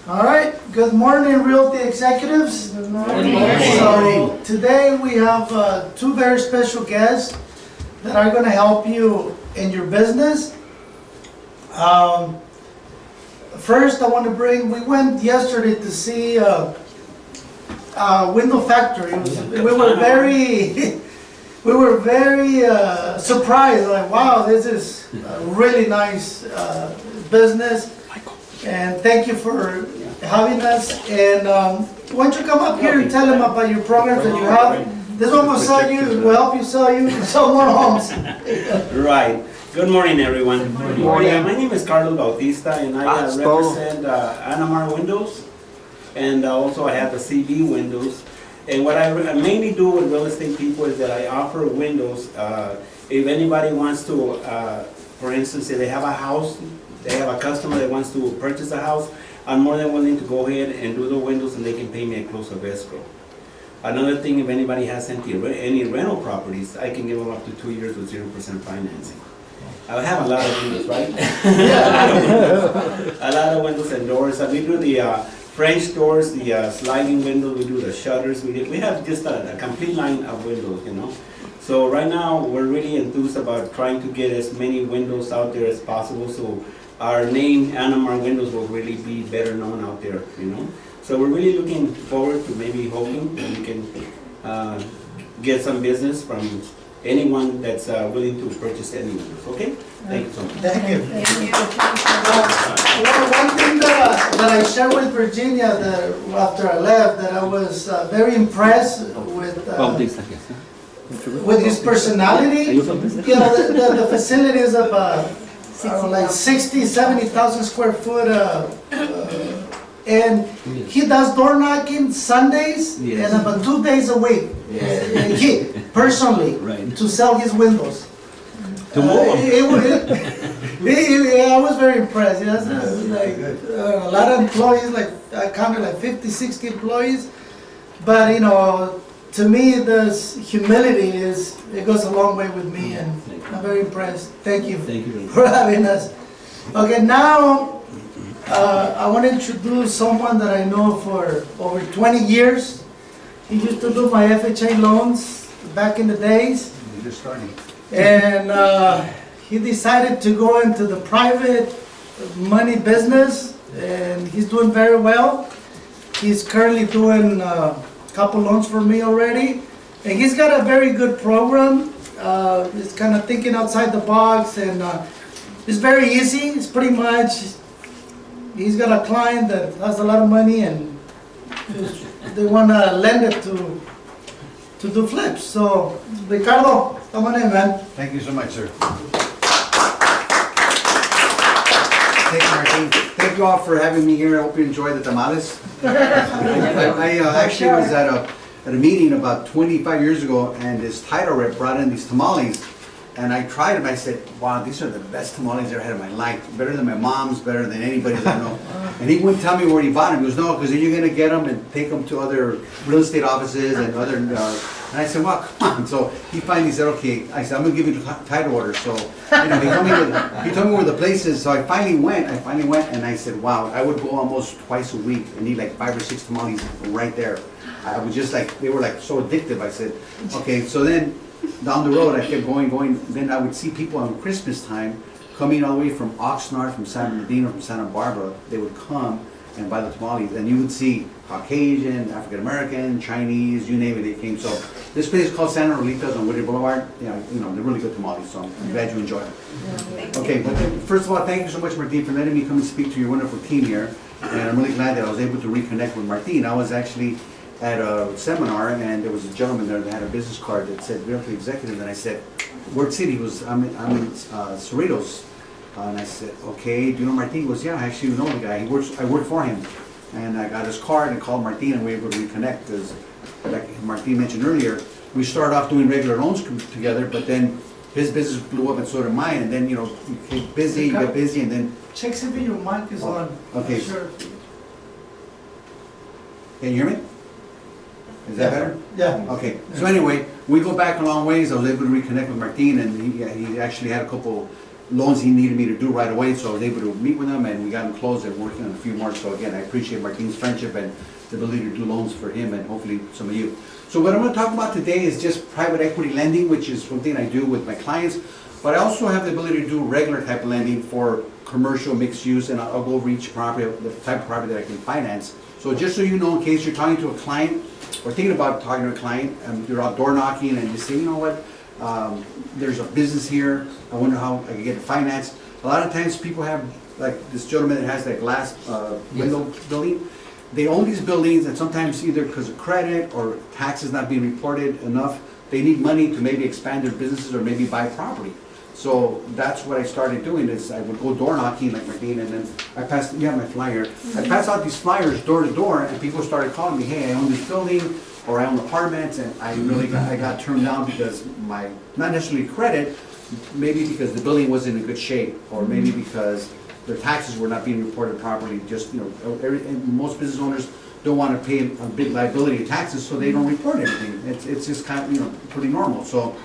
All right, good morning, Realty Executives. Good morning. So today we have two very special guests that are going to help you in your business. First, I want to we went yesterday to see window factory. We were very surprised, like, wow, this is a really nice business. And thank you for having us. And why don't you come up here and tell them about your programs that you have? This one will help you sell more homes. Right. Good morning, everyone. Good morning. My name is Ricardo Bautista, and I represent Anamar Windows, and also I have the CB Windows. And what I mainly do with real estate people is that I offer windows. If anybody wants to, for instance, if they have a house, they have a customer that wants to purchase a house, I'm more than willing to go ahead and do the windows, and they can pay me a close of escrow. Another thing, if anybody has any rental properties, I can give them up to 2 years with 0% financing. I have a lot of windows, right? A lot of windows and doors. We do the French doors, the sliding windows, we do the shutters. We have just a complete line of windows, you know. So right now, we're really enthused about trying to get as many windows out there as possible, so our name, Anamar Windows, will really be better known out there, you know. So we're really looking forward to maybe hoping that we can get some business from anyone that's willing to purchase any windows. Okay? Thank you so much. Thank you. One thing that I shared with Virginia after I left, that I was very impressed with his personality. You know, the facility is about like 60,000, 70,000 square foot, and he does door knocking Sundays and about 2 days a week. He personally to sell his windows. I was very impressed. He has like a lot of employees, like I counted like 50, 60 employees. But you know, to me, this humility it goes a long way with me, and I'm very impressed. Thank you for having us. Okay, now I want to introduce someone that I know for over 20 years. He used to do my FHA loans back in the days. You're just starting. And he decided to go into the private money business, and he's doing very well. He's currently doing a couple loans for me already, and he's got a very good program. He's kind of thinking outside the box, and it's very easy. It's pretty much, he's got a client that has a lot of money, and they want to lend it to do flips. So, Ricardo, come on in, man. Thank you so much, sir. Thank you, Martin. Thank you all for having me here. I hope you enjoy the tamales. I actually was at a meeting about 25 years ago, and this title rep brought in these tamales, and I tried them. I said, wow, these are the best tamales I've ever had in my life. Better than my mom's, better than anybody's I know. And he wouldn't tell me where he bought them. He goes, no, because then you're going to get them and take them to other real estate offices and other, and I said, well, come on. So he finally said, okay. I said, I'm going to give you the title order. So, you know, he told me where the place is. So I finally went, and I said, wow, I would go almost twice a week and eat like 5 or 6 tamales right there. I was just like, they were like so addictive. I said, okay. So then down the road, I kept going. Then I would see people on Christmas time coming all the way from Oxnard, from San Bernardino, from Santa Barbara. They would come and buy the tamales, and you would see Caucasian, African American, Chinese, you name it, they came. So this place is called Santa Rolitas on Whittier Boulevard. You know, they're really good tamales. So I'm glad you enjoy it. Okay, but first of all, thank you so much, Martin, for letting me come and speak to your wonderful team here. And I'm really glad that I was able to reconnect with Martin. I was actually at a seminar, and there was a gentleman there that had a business card that said Realty Executive, and I said, what city? He goes, I'm in Cerritos. And I said, okay, do you know Martin? He goes, yeah, I actually know the guy. I work for him. And I got his card and called Martin, and we were able to reconnect, because like Martin mentioned earlier, we started off doing regular loans together, but then his business blew up and so did mine, and then, you know, you get busy, and then... Check see if your mic is on. Okay. Sure. Can you hear me? Is that better? Yeah. Okay. So anyway, we go back a long ways. I was able to reconnect with Martin, and he actually had a couple loans he needed me to do right away, so I was able to meet with him, and we got him closed and working on a few more. So again, I appreciate Martin's friendship and the ability to do loans for him and hopefully some of you. So what I'm going to talk about today is just private equity lending, which is something I do with my clients, but I also have the ability to do regular type of lending for commercial mixed use, and I'll go over each property, the type of property that I can finance. So just so you know, in case you're talking to a client or thinking about talking to a client, you're out door knocking and you say, you know what, there's a business here, I wonder how I can get it financed. A lot of times people have, like this gentleman that has that glass window building, they own these buildings, and sometimes either because of credit or taxes not being reported enough, they need money to maybe expand their businesses or maybe buy property. So that's what I started doing, is I would go door knocking like Martin, and then I passed, you have my flyer, I passed out these flyers door to door, and people started calling me, hey, I own this building, or I own apartments, and I got turned down because my, not necessarily credit, maybe because the building wasn't in good shape, or maybe because their taxes were not being reported properly. Just, you know, most business owners don't want to pay a big liability of taxes, so they don't report anything. It's just kind of, you know, pretty normal. So,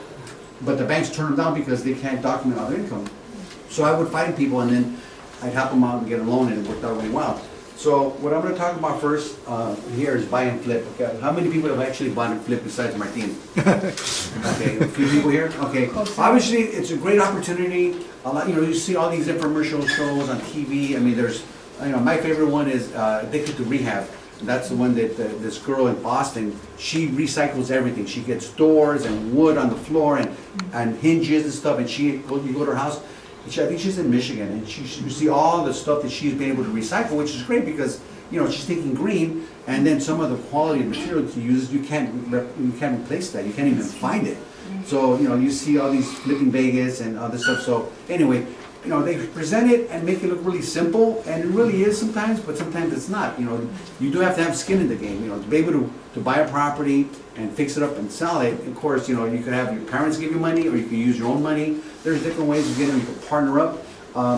but the banks turn them down because they can't document all their income. So I would find people, and then I'd help them out and get a loan, and it worked out really well. So what I'm going to talk about first here is buy and flip. Okay, how many people have actually bought and flipped besides Martin? Okay, a few people here. Okay, obviously it's a great opportunity. A lot, you know, you see all these infomercial shows on TV. I mean, there's, you know, my favorite one is Addicted to Rehab. That's the one that this girl in Boston, she recycles everything. She gets doors and wood on the floor and hinges and stuff. And you go to her house. I think she's in Michigan, and you see all the stuff that she's been able to recycle, which is great because, you know, she's thinking green, and then some of the quality of material she uses, you can't replace that. You can't even find it. So, you know, you see all these flipping Vegas and other stuff. So anyway, you know, they present it and make it look really simple, and it really is sometimes, but sometimes it's not. You know, you do have to have skin in the game, you know, to be able to buy a property and fix it up and sell it. Of course, you know, you could have your parents give you money, or you can use your own money. There's different ways of getting them. You can partner up.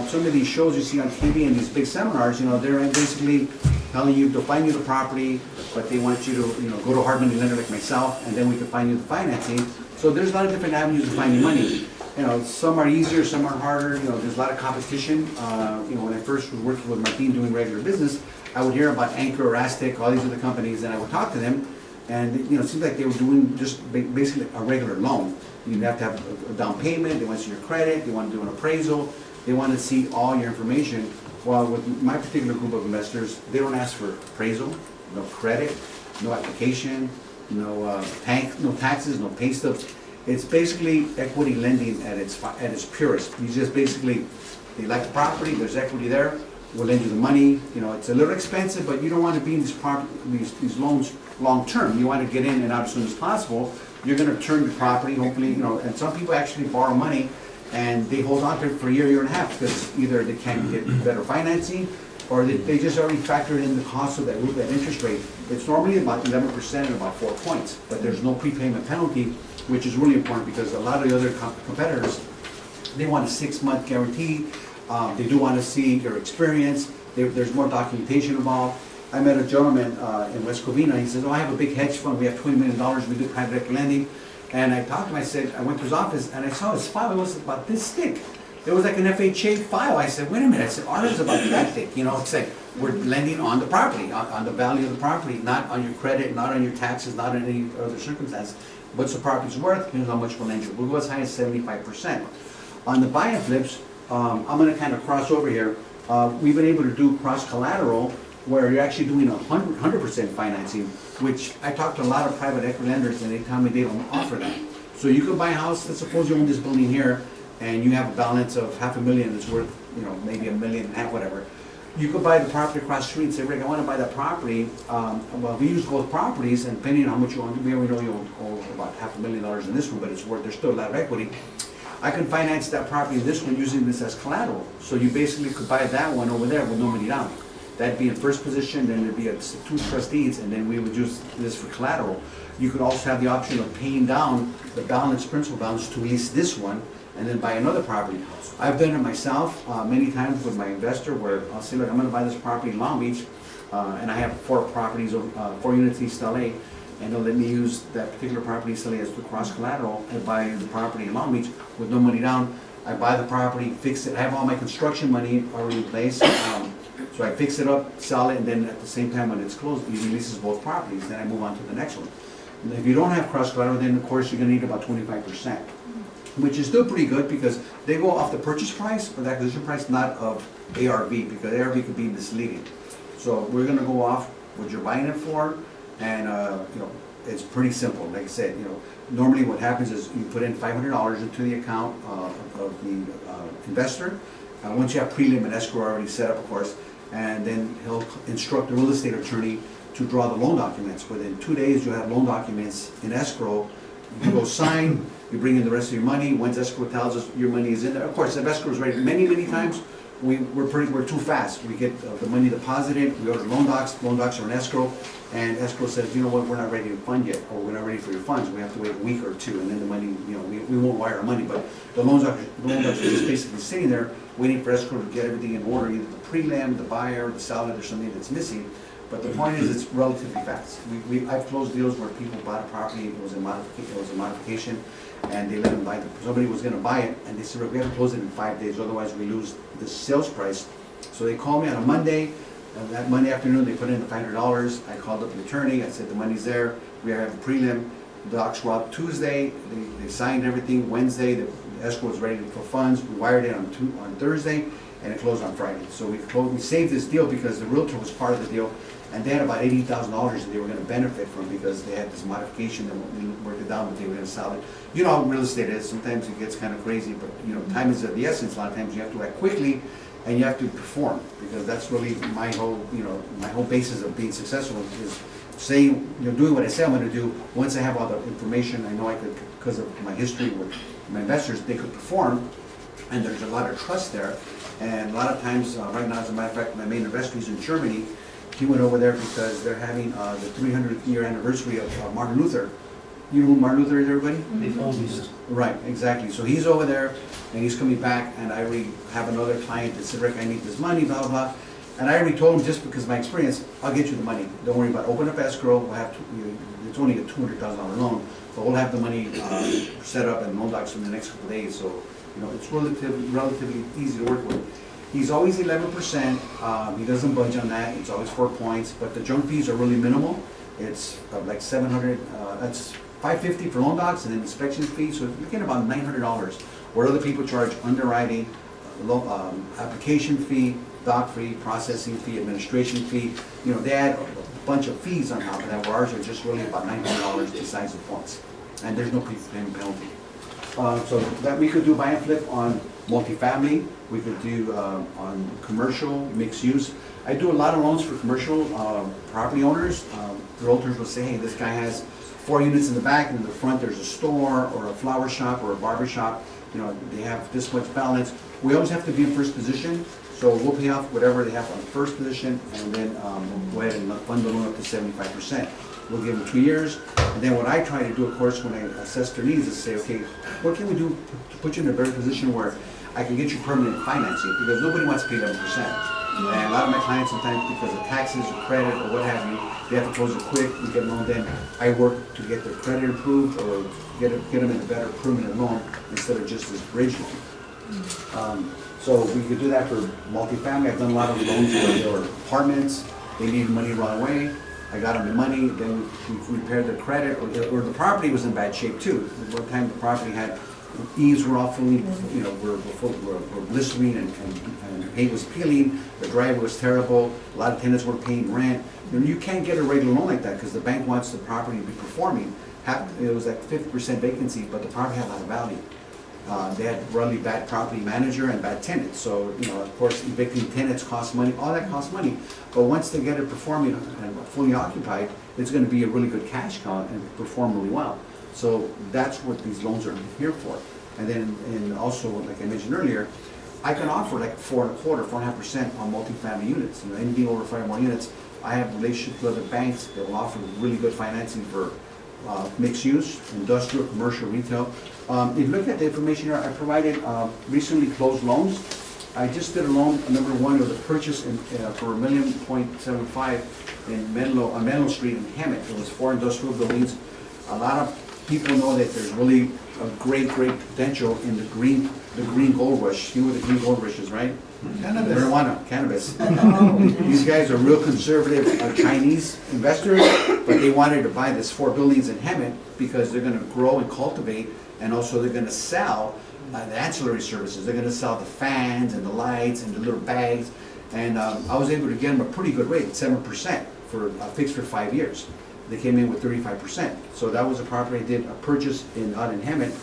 Some of these shows you see on TV and these big seminars, you know, they're basically telling you to find you the property, but they want you to, you know, go to a hard money lender like myself, and then we can find you the financing. So there's a lot of different avenues of finding money. You know, some are easier, some are harder. You know, there's a lot of competition. You know, when I first was working with Martin doing regular business, I would hear about Anchor or Aztec, all these other companies, and I would talk to them, and you know, it seemed like they were doing just basically a regular loan. You have to have a down payment. They want to see your credit. They want to do an appraisal. They want to see all your information. While with my particular group of investors, they don't ask for appraisal, no credit, no application, no taxes, no pay stubs. It's basically equity lending at its purest. You just basically, they like the property, there's equity there, we'll lend you the money. You know, it's a little expensive, but you don't want to be in these loans long term. You want to get in and out as soon as possible. You're going to turn your property, hopefully, you know, and some people actually borrow money and they hold on to it for a year and a half, because either they can't get better financing, or they just already factored in the cost of that interest rate. It's normally about 11% and about 4 points, but there's no prepayment penalty, which is really important because a lot of the other competitors, they want a 6-month guarantee. They do want to see your experience. There's more documentation involved. I met a gentleman in West Covina. He says, oh, I have a big hedge fund. We have $20 million. We do private equity lending. And I talked to him. I said, I went to his office and I saw his file. It was about this thick. It was like an FHA file. I said, wait a minute. I said, ours is about that thick. You know, it's like we're lending on the property, on the value of the property, not on your credit, not on your taxes, not on any other circumstance. What's the property's worth? Here's how much we'll lend you. We'll go as high as 75%. On the buy and flips, I'm going to kind of cross over here. We've been able to do cross collateral, where you're actually doing 100% financing, which I talk to a lot of private equity lenders, and they tell me they don't offer that. So you can buy a house. Let's suppose you own this building here, and you have a balance of $500,000 that's worth, you know, maybe $1.5 million, whatever. You could buy the property across the street and say, Rick, I want to buy that property. Well, we use both properties, and depending on how much you own, we already know you owe about $500,000 in this one, but it's worth, there's still a lot of equity. I can finance that property in this one using this as collateral. So you basically could buy that one over there with no money down. That'd be in first position, then there'd be 2 trustees, and then we would use this for collateral. You could also have the option of paying down the balance, principal balance, to lease this one, and then buy another property. I've done it myself many times with my investor, where I'll say, look, I'm going to buy this property in Long Beach, and I have 4 properties, 4 units in East LA, and they'll let me use that particular property in East LA as the cross collateral and buy the property in Long Beach with no money down. I buy the property, fix it, I have all my construction money already in place. So I fix it up, sell it, and then at the same time when it's closed, he releases both properties, then I move on to the next one. And if you don't have cross collateral, then of course you're gonna need about 25%, which is still pretty good because they go off the purchase price or the acquisition price, not of ARV, because ARV could be misleading. So we're gonna go off what you're buying it for, and you know, it's pretty simple. Like I said, you know, normally what happens is you put in $500 into the account of the investor. Once you have prelim and escrow already set up, of course, and then he'll instruct the real estate attorney to draw the loan documents. Within 2 days, you'll have loan documents in escrow. You go sign, you bring in the rest of your money. Once escrow tells us your money is in there, of course, if escrow is ready, many times we're too fast. We get the money deposited, we order loan docs are in escrow, and escrow says, you know what, we're not ready to fund yet, or we're not ready for your funds. We have to wait a week or two, and then the money, you know, we won't wire our money, but the loan docs are just basically sitting there waiting for escrow to get everything in order, either the prelim, the buyer, the seller, there's something that's missing. But the point is, it's relatively fast. I've closed deals where people bought a property, it was a modification, and they let them buy it. Somebody was gonna buy it, and they said, we have to close it in 5 days, otherwise we lose the sales price. So they called me on a Monday, and that Monday afternoon, they put in the $500. I called up the attorney, I said, the money's there, we have a prelim. The docs were out Tuesday, they signed everything. Wednesday, the escrow was ready for funds. We wired it on Thursday, and it closed on Friday. So we saved this deal because the realtor was part of the deal, and they had about $80,000 that they were going to benefit from because they had this modification that we worked it down, but they were going to sell it. You know how real estate is. Sometimes it gets kind of crazy, but you know, time is of the essence. A lot of times you have to act quickly, and you have to perform, because that's really my whole basis of being successful is saying, you know, doing what I say I'm going to do. Once I have all the information, I know I could, because of my history with my investors, they could perform, and there's a lot of trust there. And a lot of times, right now, as a matter of fact, my main investor is in Germany. He went over there because they're having the 300th year anniversary of Martin Luther. You know who Martin Luther is, everybody? Mm-hmm. Right, exactly. So he's over there, and he's coming back, and I already have another client that said, Rick, I need this money, blah, blah, blah. And I already told him, just because of my experience, I'll get you the money. Don't worry about it. Open up escrow. We'll have it's only a $200,000 loan, but we'll have the money set up and loan docs in the next couple of days. So, you know, it's relatively easy to work with. He's always 11%. He doesn't budge on that. It's always 4 points, but the junk fees are really minimal. It's like $700. That's $550 for loan docs, and then inspection fees. So you're getting about $900. Where other people charge underwriting, application fee, doc fee, processing fee, administration fee. You know, they add a bunch of fees on top of that, where ours are just really about $900 besides the points. And there's no prepayment penalty. So that we could do buy and flip on multifamily. We could do on commercial, mixed use. I do a lot of loans for commercial property owners. The realtors will say, hey, this guy has 4 units in the back, and in the front there's a store or a flower shop or a barber shop. You know, they have this much balance. We always have to be in first position, so we'll pay off whatever they have on first position, and then we'll go ahead and fund the loan up to 75%. We'll give them 2 years, and then what I try to do, of course, when I assess their needs is say, okay, what can we do to put you in a better position where I can get you permanent financing, because nobody wants to pay 11%. And a lot of my clients sometimes, because of taxes or credit or what have you, they have to close it quick, we get a loan, then I work to get their credit improved or get them in a better permanent loan instead of just this bridge loan. So we could do that for multifamily. I've done a lot of loans where there were apartments, they needed money right away. I got them the money, then we repaired their credit, or the property was in bad shape too. One time the property had, eaves were all fully, you know, were blistering and paint was peeling, the driveway was terrible, a lot of tenants weren't paying rent. You know, you can't get a regular loan like that because the bank wants the property to be performing. It was like 50% vacancy, but the property had a lot of value. They had really bad property manager and bad tenants. So, you know, of course, evicting tenants costs money, all that costs money. But once they get it performing and fully occupied, it's going to be a really good cash cow and perform really well. So that's what these loans are here for. And then, and also, like I mentioned earlier, I can offer like 4.25%, 4.5% on multifamily units. You know, anything over 5 more units. I have relationships with other banks that will offer really good financing for mixed use, industrial, commercial, retail. If you look at the information here, I provided recently closed loans. I just did a loan, number 1, of the purchase for $1.75 million on Menlo Street in Hemet. It was 4 industrial buildings. A lot of people know that there's really a great potential in the green gold rush. You know what the green gold rush is, right? Cannabis. Marijuana, cannabis. These guys are real conservative Chinese investors, but they wanted to buy this 4 buildings in Hemet because they're gonna grow and cultivate, and also they're gonna sell the ancillary services. They're gonna sell the fans and the lights and the little bags. And I was able to get them a pretty good rate, 7% for fixed for 5 years. They came in with 35%. So that was a property I did a purchase out in Hemet.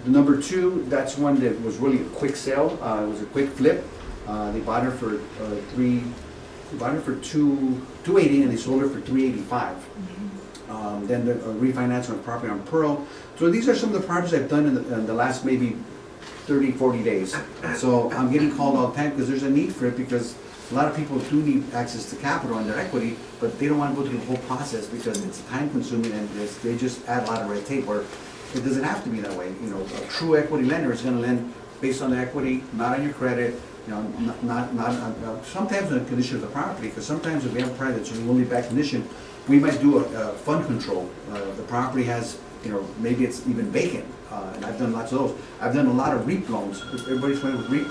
The number 2, that's one that was really a quick sale. It was a quick flip. They bought her for $280 and they sold her for $385. Then the refinance on a property on Pearl. So these are some of the properties I've done in the last maybe 30, 40 days. So I'm getting called all the time because there's a need for it, because a lot of people do need access to capital and their equity, but they don't want to go through the whole process because it's time consuming and they just add a lot of red tape, where it doesn't have to be that way. You know, a true equity lender is going to lend based on the equity, not on your credit, you know, not sometimes on the condition of the property, because sometimes if we have a property that's in only bad condition, we might do a fund control. The property has, you know, maybe it's even vacant, and I've done lots of those. I've done a lot of REAP loans. Everybody's familiar with REAP?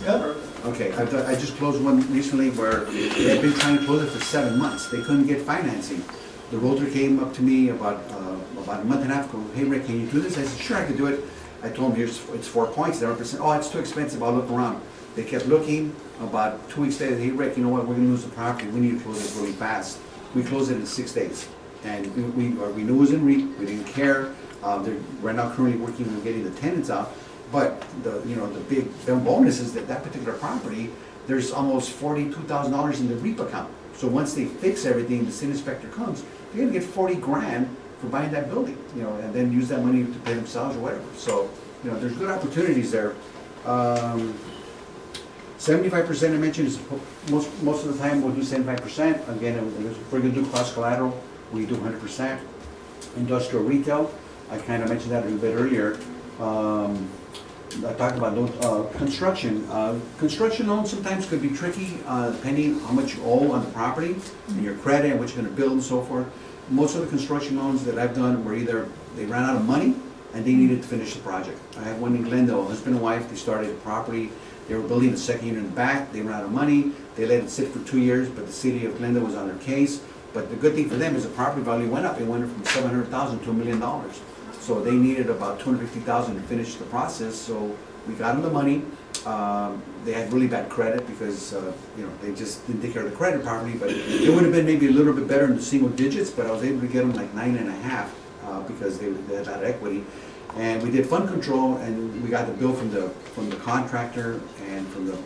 Yep. Okay, I just closed one recently where they had been trying to close it for 7 months. They couldn't get financing. The realtor came up to me about a month and a half ago. Hey Rick, can you do this? I said, sure, I can do it. I told them, it's 4 points. They were saying, oh, it's too expensive. I'll look around. They kept looking. About 2 weeks later, hey Rick, you know what? We're going to lose the property. We need to close it really fast. We closed it in 6 days. And we knew it was in REAP. We didn't care. They're right now currently working on getting the tenants out. But the big bonus is that particular property, there's almost $42,000 in the REAP account. So once they fix everything, the city inspector comes, they're gonna get 40 grand for buying that building, you know, and then use that money to pay themselves or whatever. So, you know, there's good opportunities there. 75% I mentioned is most of the time we'll do 75%. Again, if we're gonna do cross collateral, we do 100%. Industrial retail, I kind of mentioned that a little bit earlier. I talked about construction. Construction loans sometimes could be tricky depending how much you owe on the property and your credit and what you're going to build and so forth. Most of the construction loans that I've done were either they ran out of money and they needed to finish the project. I had one in Glendale, husband and wife. They started a property. They were building a second unit in the back. They ran out of money. They let it sit for 2 years, but the city of Glendale was on their case. But the good thing for them is the property value went up. It went from $700,000 to $1 million. So they needed about $250,000 to finish the process. So we got them the money. They had really bad credit because you know, they just didn't take care of the credit properly. But it would have been maybe a little bit better in the single digits. But I was able to get them like 9.5 because they had that equity. And we did fund control, and we got the bill from the contractor and from the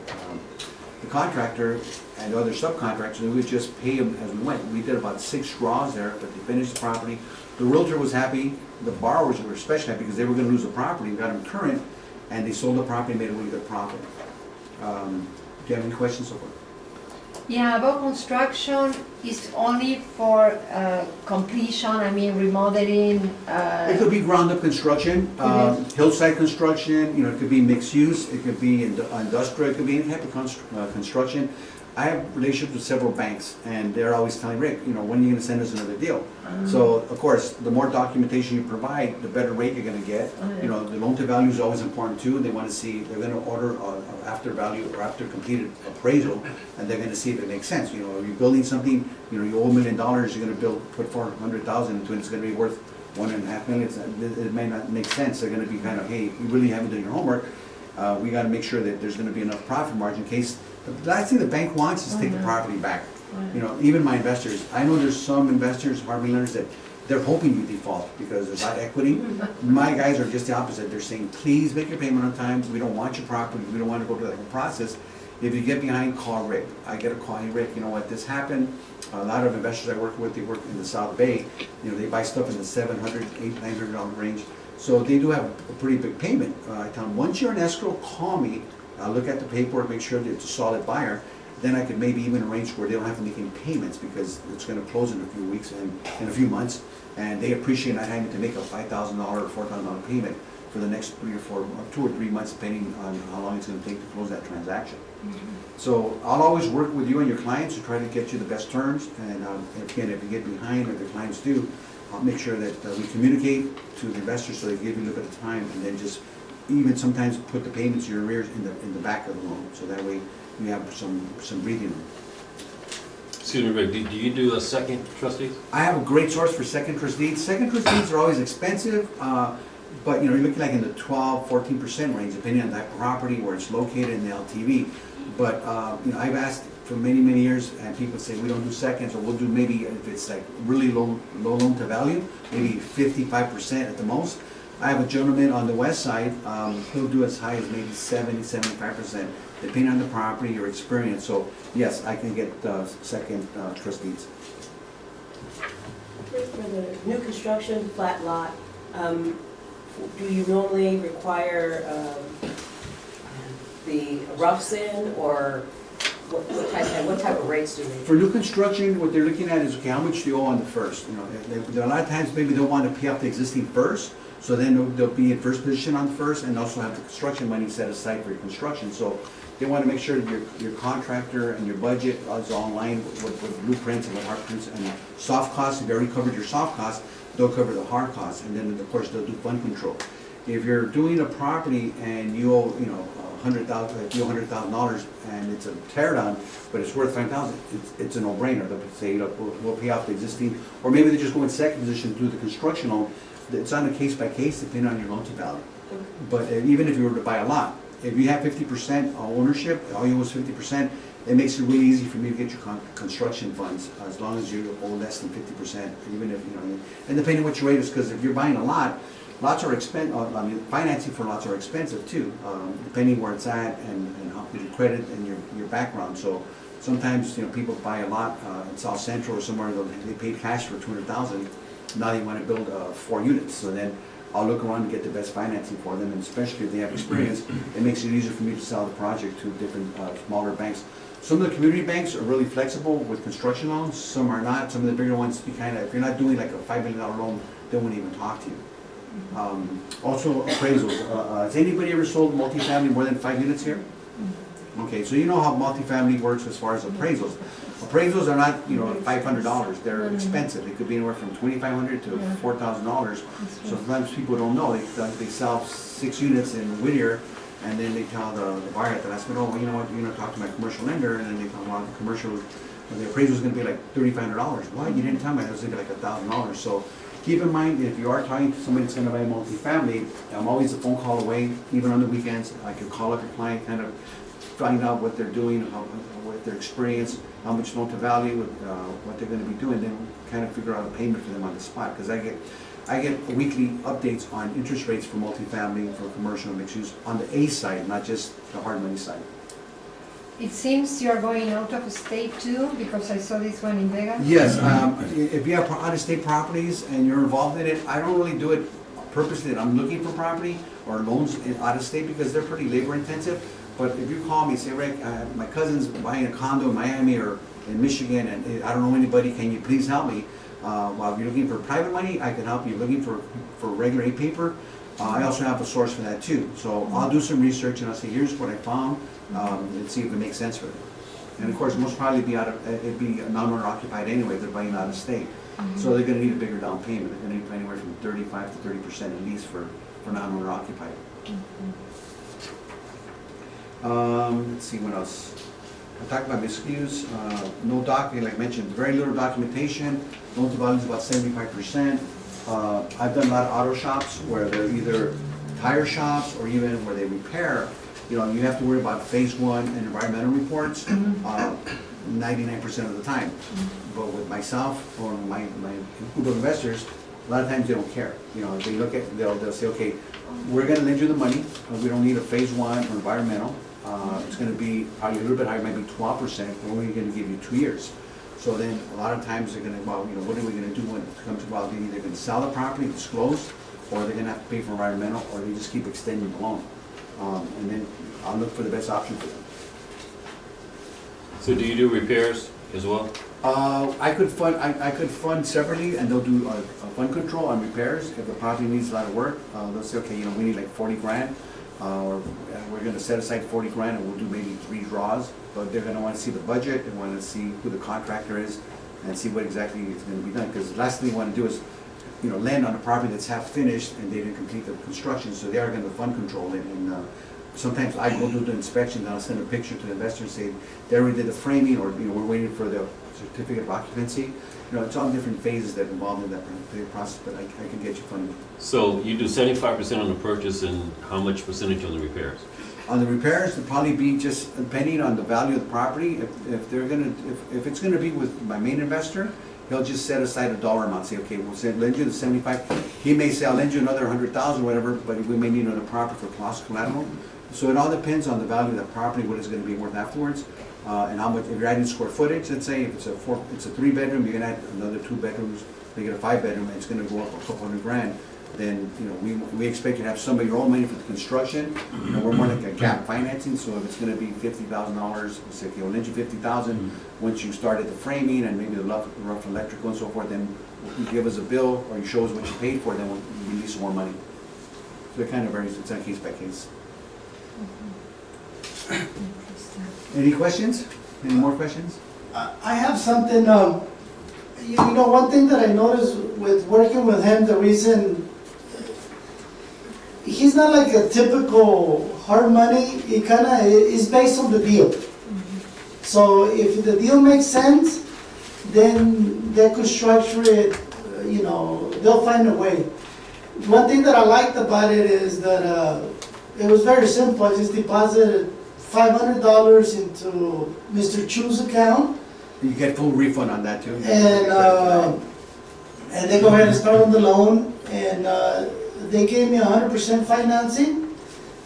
contractor and other subcontractors, and we would just pay them as we went. We did about 6 draws there, but they finished the property. The realtor was happy. The borrowers were especially happy because they were going to lose the property. We got them current, and they sold the property and made a really good profit. Do you have any questions so far? Yeah, about construction, is only for completion, I mean remodeling? It could be ground-up construction, hillside construction, you know, it could be mixed use, it could be industrial, it could be any type of construction. I have relationships with several banks, and they're always telling Rick, you know, when are you going to send us another deal? So, of course, the more documentation you provide, the better rate you're going to get. You know, the loan to value is always important too. They want to see, they're going to order after value or after completed appraisal, and they're going to see if it makes sense. You know, if you're building something, you know, you owe $1 million, you're going to put $400,000 into it, it's going to be worth $1.5 million. It may not make sense. They're going to be kind of, hey, you really haven't done your homework. We got to make sure that there's going to be enough profit margin in case. The last thing the bank wants is to take the property back. You know, even my investors, I know there's some investors, apartment lenders, that they're hoping you default because there's not equity. My guys are just the opposite. They're saying, please make your payment on time. We don't want your property. We don't want to go through that whole process. If you get behind, call Rick. I get a call, hey Rick, you know what, this happened. A lot of investors I work with, they work in the South Bay. You know, they buy stuff in the $700, $800, $900 range. So they do have a pretty big payment. I tell them, once you're in escrow, call me. I'll look at the paperwork, make sure that it's a solid buyer. Then I could maybe even arrange where they don't have to make any payments because it's going to close in a few weeks and in a few months. And they appreciate not having to make a $5,000 or $4,000 payment for the next 2 or 3 months, depending on how long it's going to take to close that transaction. So I'll always work with you and your clients to try to get you the best terms, and again, if you get behind, or the clients do, I'll make sure that we communicate to the investors so they give you a little bit of time, and then just even sometimes put the payments, your arrears, in the back of the loan, so that way you have some breathing room. Excuse me, Rick, do you do a second trust deed? I have a great source for second trust deeds. Second trust deeds are always expensive, but you're looking like in the 12–14% range, depending on that property, where it's located in the LTV. But I've asked for many years, and people say we don't do seconds, or we'll do maybe, if it's like really low loan to value, maybe 55% at the most. I have a gentleman on the west side, he'll do as high as maybe 70–75%, depending on the property or experience. So yes, I can get second trust deeds. For the new construction flat lot, do you normally require the roughs in, or what type of rates do they? For new construction, what they're looking at is, okay, how much do you owe on the first? A lot of times maybe they'll want to pay off the existing first, so then they'll be in first position on the first, and also have the construction money set aside for your construction. So they want to make sure that your contractor and your budget is all in line with blueprints and with hard prints and soft costs. If you already covered your soft costs, they'll cover the hard costs, and then of course they'll do fund control. If you're doing a property and you owe, $100,000 and it's a tear down, but it's worth $5,000, it's a no-brainer. They'll say, look, we'll pay off the existing, or maybe they just go in second position through the construction loan. It's on a case-by-case, depending on your loan to value. But even if you were to buy a lot, if you have 50% ownership, all you owe is 50%, it makes it really easy for me to get your construction funds, as long as you owe less than 50%, even if, and depending on what your rate is, because if you're buying a lot, lots are expensive. Financing for lots are expensive too, depending where it's at and how your credit and your background. So sometimes people buy a lot in South Central or somewhere, they paid cash for $200,000. Now they want to build 4 units. So then I'll look around and get the best financing for them, and especially if they have experience, it makes it easier for me to sell the project to different smaller banks. Some of the community banks are really flexible with construction loans. Some are not. Some of the bigger ones, if you're not doing like a $5 million loan, they won't even talk to you. Also appraisals. Has anybody ever sold multifamily more than 5 units here? Okay, so you know how multifamily works as far as appraisals. Appraisals are not, $500. They're expensive. They could be anywhere from $2,500 to $4,000. So sometimes people don't know. They sell 6 units in Whittier, and then they tell the buyer at the last minute, oh, well, you know what, talk to my commercial lender, and then they tell them, well, the appraisal is going to be like $3,500. Why? You didn't tell me. It was going to be like $1,000. So keep in mind, if you are talking to somebody that's going to buy multifamily, I'm always a phone call away, even on the weekends. I could call up your client, kind of find out what they're doing, what their experience, how much loan to value, what they're going to be doing, then kind of figure out a payment for them on the spot. Because I get weekly updates on interest rates for multifamily, for commercial and mixed use on the A side, not just the hard money side. It seems you're going out of state too, because I saw this one in Vegas. Yes, if you have out-of-state properties and you're involved in it, I don't really do it purposely that I'm looking for property or loans out of state, because they're pretty labor intensive. But if you call me and say, Rick, my cousin's buying a condo in Miami or in Michigan, and I don't know anybody, can you please help me? Well, if you're looking for private money, I can help you. If you're looking for regular paper, I also have a source for that too. So I'll do some research and I'll say, here's what I found, and see if it makes sense for them. And of course, most probably it'd be non-owner occupied anyway. They're buying out of state, so they're going to need a bigger down payment. They're going to need anywhere from 35 to 30% at least for non-owner occupied. Let's see what else. I talked about miscues. No document, like I mentioned, very little documentation. Loan to value is about 75%. I've done a lot of auto shops where they're either tire shops or even where they repair. You have to worry about phase 1 and environmental reports 99% of the time. But with myself or my group of investors, a lot of times they don't care. They look at, they'll say, okay, we're going to lend you the money. We don't need a phase 1 or environmental. It's going to be probably a little bit higher, maybe 12%. We're only going to give you 2 years. So then a lot of times they're going to, well, what are we going to do when it comes to, well, they're either going to sell the property, disclose, or they're going to have to pay for environmental, or they just keep extending the loan. And then I'll look for the best option for them. So do you do repairs as well? I could fund separately, and they'll do a fund control on repairs. If the property needs a lot of work, they'll say, okay, we need like 40 grand. We're gonna set aside 40 grand and we'll do maybe 3 draws, but they're gonna wanna see the budget, they wanna see who the contractor is and see what exactly is gonna be done, because the last thing they wanna do is, you know, land on a property that's half finished and they didn't complete the construction, so they are gonna fund control it. And sometimes I go do the inspection and I'll send a picture to the investor and say, they already did the framing, or, you know, we're waiting for the certificate of occupancy. You know, it's all different phases that are involved in that particular process, but I can get you funding. So you do 75% on the purchase and how much percentage on the repairs? On the repairs, it'll probably be just depending on the value of the property. If it's gonna be with my main investor, he'll just set aside a dollar amount, say, okay, we'll lend you the 75. He may say, I'll lend you another 100,000, whatever, but we may need another property for cost collateral. So it all depends on the value of that property, what it's gonna be worth afterwards, and how much, if you're adding square footage, let's say, if it's a 3-bedroom, you're gonna add another 2 bedrooms, make it a 5-bedroom, and it's gonna go up a couple hundred grand. Then, you know, we expect you to have some of your own money for the construction. You know, we're more like a gap financing, so if it's gonna be $50,000, we say, okay, we'll lend you 50,000. Once you started the framing and maybe the rough electrical and so forth, then you give us a bill or you show us what you paid for, then we'll release some more money. So it kind of varies, it's on case by case. Any questions? Any more questions? I have something, you know, one thing that I noticed with working with him, the reason, he's not like a typical hard money, he kind of is based on the deal. So if the deal makes sense, then they could structure it, you know, they'll find a way. One thing that I liked about it is that it was very simple. I just deposited $500 into Mr. Chu's account. You get full refund on that too. And they go ahead and start on the loan, and they gave me 100% financing,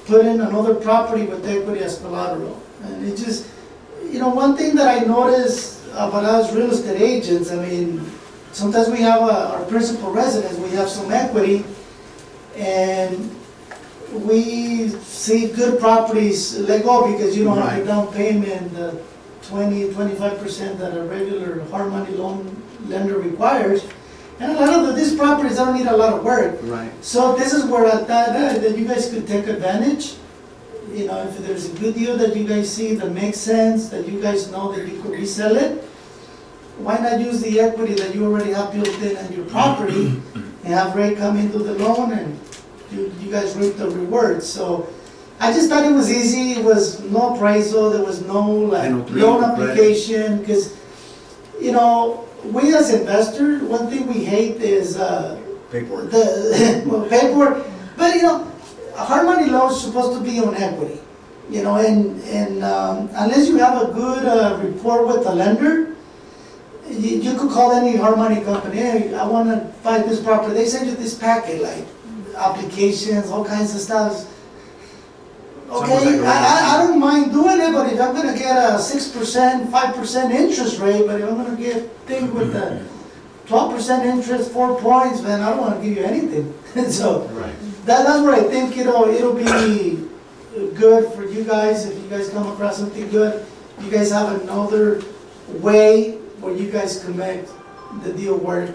put in another property with equity as collateral. And it just, you know, one thing that I noticed about us real estate agents, I mean, sometimes we have our principal residence, we have some equity, and we see good properties let go because you don't have the down payment, the 20-25% that a regular hard money loan lender requires. And a lot of these properties don't need a lot of work. Right. So this is where I thought that you guys could take advantage. You know, if there's a good deal that you guys see that makes sense, that you guys know that you could resell it, why not use the equity that you already have built in on your property and have rate come into the loan and you guys reap the rewards. So I just thought it was easy. It was no appraisal. There was no like loan application, because you know, we as investors, one thing we hate is Paperwork. Paperwork. But you know, a hard money loan is supposed to be on equity. You know, and unless you have a good rapport with the lender, you could call any hard money company. Hey, I want to buy this property. They send you this packet, like applications, all kinds of stuff. Okay, I don't mind doing it, but if I'm going to get a 6%, 5% interest rate, but if I'm going to get things with the 12% interest, 4 points, man, I don't want to give you anything. So that's where I think it'll be good for you guys. If you guys come across something good, you guys have another way where you guys can make the deal work.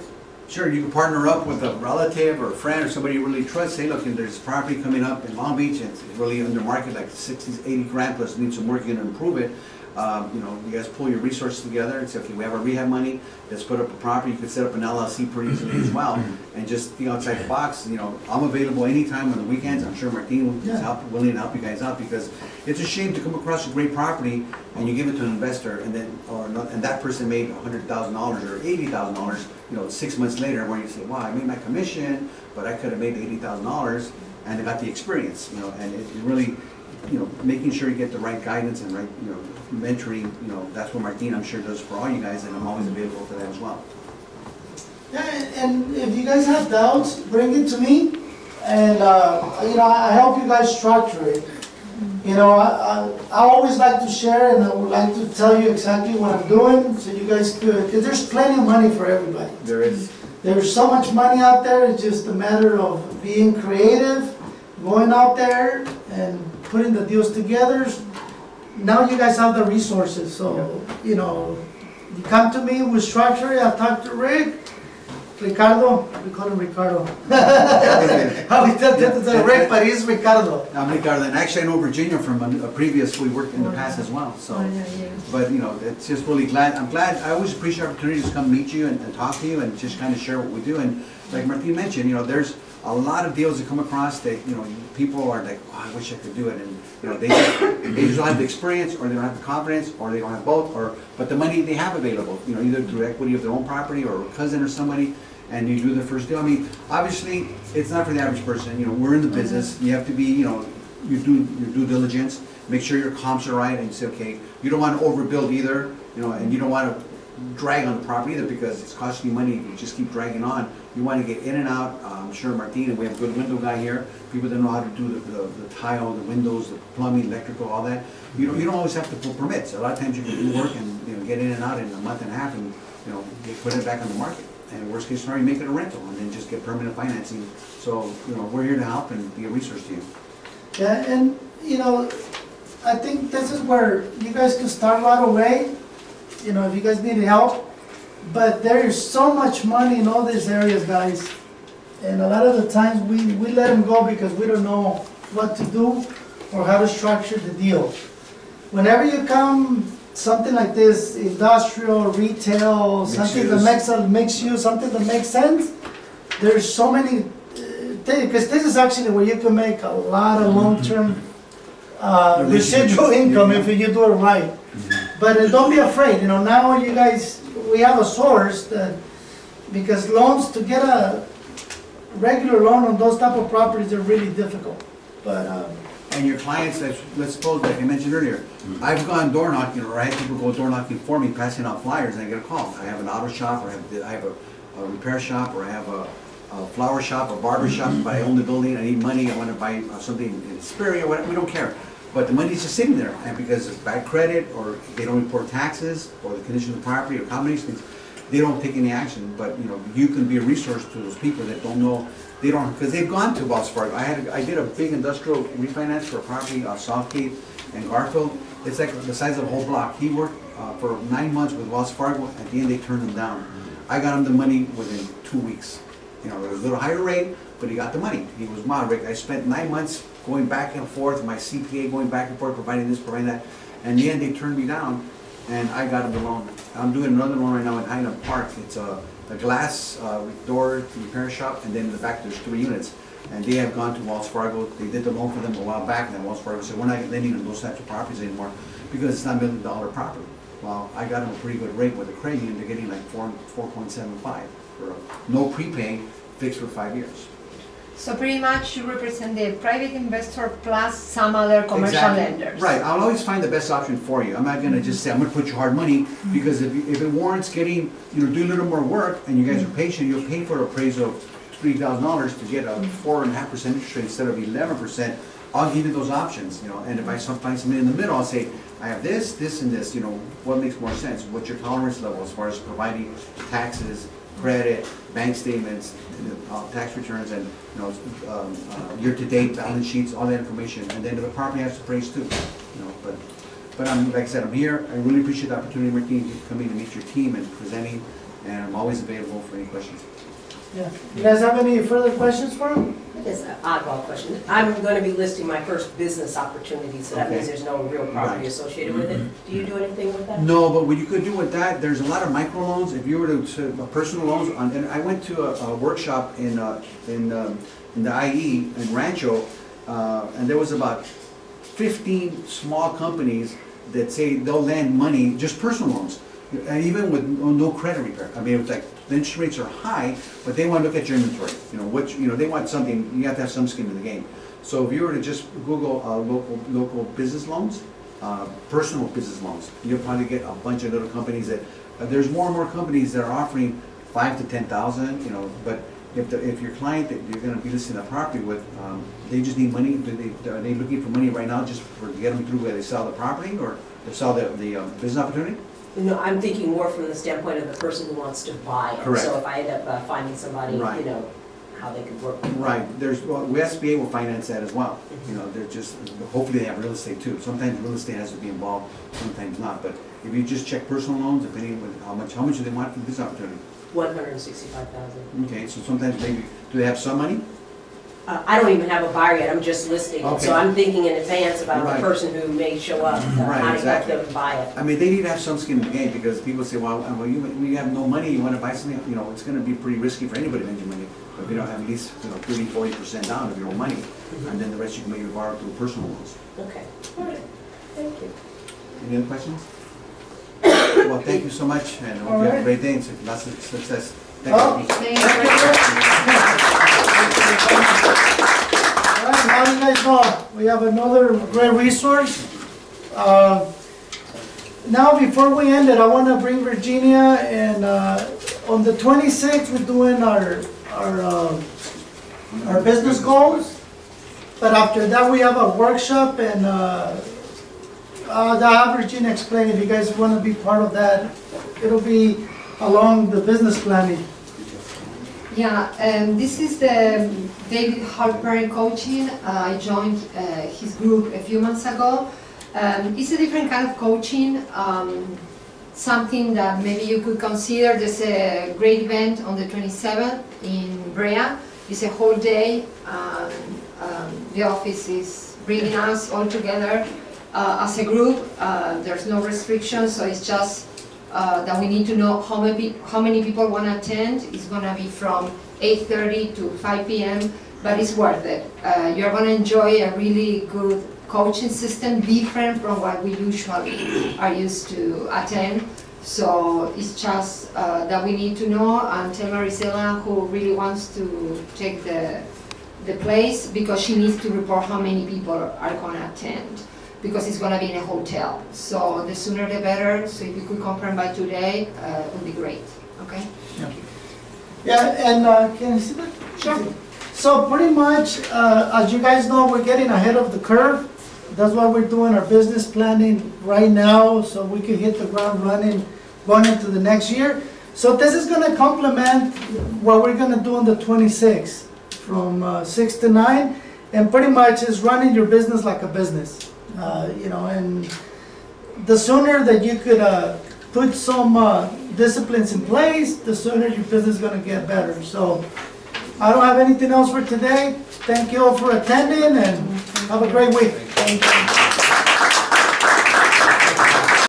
Sure, you can partner up with a relative or a friend or somebody you really trust. Say, look, there's property coming up in Long Beach, and it's really under market, like 60, 80 grand plus, needs some work, you're gonna improve it. You know, you guys pull your resources together and say, okay, we have our rehab money, let's put up a property. You could set up an LLC pretty easily as well, and just think outside the box. You know, I'm available anytime on the weekends. I'm sure Martin is willing to help you guys out, because it's a shame to come across a great property and you give it to an investor, and then and that person made $100,000 or $80,000. You know, 6 months later, where you say, wow, I made my commission, but I could have made $80,000, and I got the experience. You know, and it really, you know, making sure you get the right guidance and right, you know, mentoring, you know, that's what Martin, I'm sure, does for all you guys, and I'm always available for that as well. Yeah, and if you guys have doubts, bring it to me, and you know, I help you guys structure it. You know, I always like to share, and I would like to tell you exactly what I'm doing, so you guys could, because there's plenty of money for everybody. There is. There's so much money out there. It's just a matter of being creative, going out there and putting the deals together. Now you guys have the resources, so you know, you come to me with structure. I'll talk to Rick, Ricardo, we call him Ricardo. Rick, but he's Ricardo. I'm Ricardo, and actually I know Virginia from a previous, we worked in the past as well, so. But, you know, it's just really glad, I always appreciate opportunities to come meet you and talk to you and just kind of share what we do. And like Martin mentioned, you know, there's a lot of deals that come across that, you know, people are like, oh, I wish I could do it. And, you know, they just don't have the experience, or they don't have the confidence, or they don't have both, but the money they have available, you know, either through equity of their own property or a cousin or somebody, and you do the first deal. I mean, obviously, it's not for the average person. You know, we're in the business. You have to be, you know, you do your due diligence, make sure your comps are right, and you say, okay, you don't want to overbuild either, you know, and you don't want to drag on the property either, because it's costing you money if you just keep dragging on. You want to get in and out. I'm sure Martin, and we have a good window guy here, people that know how to do the tile, the windows, the plumbing, electrical, all that. You don't always have to pull permits. A lot of times you can do work and, you know, get in and out in a month and a half, and, you know, put it back on the market. And worst case scenario, make it a rental and then just get permanent financing. So, you know, we're here to help and be a resource to you. Yeah, and, you know, I think this is where you guys can start right away, you know, if you guys need help. But there is so much money in all these areas, guys. And a lot of the times we let them go because we don't know what to do or how to structure the deal. Whenever you come, something like this, industrial, retail, something that makes you something that makes sense, there's so many, because this is actually where you can make a lot of long-term residual income if you do it right. But don't be afraid, you know, now you guys, we have a source that, because loans, to get a regular loan on those type of properties are really difficult. But and your clients, let's suppose, like I mentioned earlier, I've gone door knocking, or I had people go door knocking for me, passing out flyers, and I get a call. I have an auto shop, or I have a repair shop, or I have a flower shop, a barber shop, but I own the building, I need money, I want to buy something in Sperry or whatever, we don't care. But the money's just sitting there, and because it's bad credit, or they don't report taxes, or the condition of the property, or combination things, they don't take any action. But, you know, you can be a resource to those people that don't know. They don't, because they've gone to Wells Fargo. I did a big industrial refinance for a property off Southgate and Garfield. It's like the size of a whole block. He worked for 9 months with Wells Fargo. At the end, they turned him down. I got him the money within 2 weeks. You know, it was a little higher rate, but he got the money. He was moderate. I spent 9 months going back and forth, my CPA going back and forth, providing this, providing that. And in the end, they turned me down, and I got him the loan. I'm doing another one right now in Highland Park. It's a glass door repair shop, and then in the back there's 3 units. And they have gone to Wells Fargo. They did the loan for them a while back, and then Wells Fargo said, we're not lending on those types of properties anymore because it's not $1 million property. Well, I got them a pretty good rate with a credit union. They're getting like 4.75 for no prepaying, fixed for 5 years. So pretty much you represent the private investor plus some other commercial lenders. Right, I'll always find the best option for you. I'm not gonna just say, I'm gonna put you hard money, because if it warrants getting, you know, do a little more work, and you guys are patient, you'll pay for an appraisal of $3,000 to get a 4.5% interest rate instead of 11%. I'll give you those options, you know, and if I find something in the middle, I'll say, I have this, this, and this, you know, what makes more sense? What's your tolerance level as far as providing taxes, credit, bank statements, tax returns, and, you know, year-to-date balance sheets, all that information, and then the property has to appraise too, you know. But I'm, like I said, I'm here. I really appreciate the opportunity, Martin, to come in and meet your team and presenting, and I'm always available for any questions. yeah, you guys have any further questions for him? Just an oddball question. I'm going to be listing my first business opportunity, so that means there's no real property associated with it. Do you do anything with that? No, but what you could do with that, there's a lot of microloans. If you were to personal loans, and I went to a workshop in the IE in Rancho, and there was about 15 small companies that say they'll lend money, just personal loans, and even with no credit repair. I mean, it's like the interest rates are high, but they want to look at your inventory. You know, they want something. You have to have some skin in the game. So if you were to just Google local business loans, personal business loans, you'll probably get a bunch of little companies that there's more and more companies that are offering 5 to 10,000. You know, but if your client that you're going to be listing a property with, they just need money. Are they looking for money right now just to get them through where they sell the property or to sell the business opportunity? No, I'm thinking more from the standpoint of the person who wants to buy it. Correct. So if I end up finding somebody, Right. you know, how they could work with it. Right, well, SBA will finance that as well. You know, they're just, hopefully they have real estate too. Sometimes real estate has to be involved, sometimes not. But if you just check personal loans, depending on how much do they want for this opportunity? 165,000. Okay, so sometimes maybe, do they have some money? I don't even have a buyer yet, I'm just listing it, Okay. so I'm thinking in advance about Right. the person who may show up, Right, how to help exactly. them buy it. I mean, they need to have some skin in the game, because people say, well, when you have no money, you want to buy something, you know, it's going to be pretty risky for anybody to lend you money. But if you don't have at least, 30–40% down of your own money, and then the rest you can maybe borrow through personal loans. Okay, all right, thank you. Any other questions? Well, thank you so much, and I hope you have a great day and lots of success. Thank Oh, you. Thank thank you. All right, now you guys know, we have another great resource. Now, before we end it, I want to bring Virginia, and on the 26th, we're doing our business goals. But after that, we have a workshop, and I'll have Virginia explain if you guys want to be part of that. It'll be along the business planning. Yeah, this is the David Halpern coaching. I joined his group a few months ago. It's a different kind of coaching, something that maybe you could consider. There's a great event on the 27th in Brea. It's a whole day. The office is bringing us all together as a group. There's no restrictions, so it's just that we need to know how many people want to attend. It's going to be from 8:30 to 5 p.m., but it's worth it. You're going to enjoy a really good coaching system, different from what we usually are used to attend. So it's just that we need to know, and tell Marisela, who really wants to take the place, because she needs to report how many people are going to attend, because it's going to be in a hotel. So the sooner the better. So if you could confirm by today, it would be great. Okay? Yeah, and can you see that? Sure. So pretty much, as you guys know, we're getting ahead of the curve. That's why we're doing our business planning right now, so we can hit the ground running going into the next year. So this is going to complement what we're going to do on the 26th from 6 to 9, and pretty much is running your business like a business. And the sooner that you could put some disciplines in place, the sooner your business is going to get better. So I don't have anything else for today. Thank you all for attending, and have a great week. Thank you.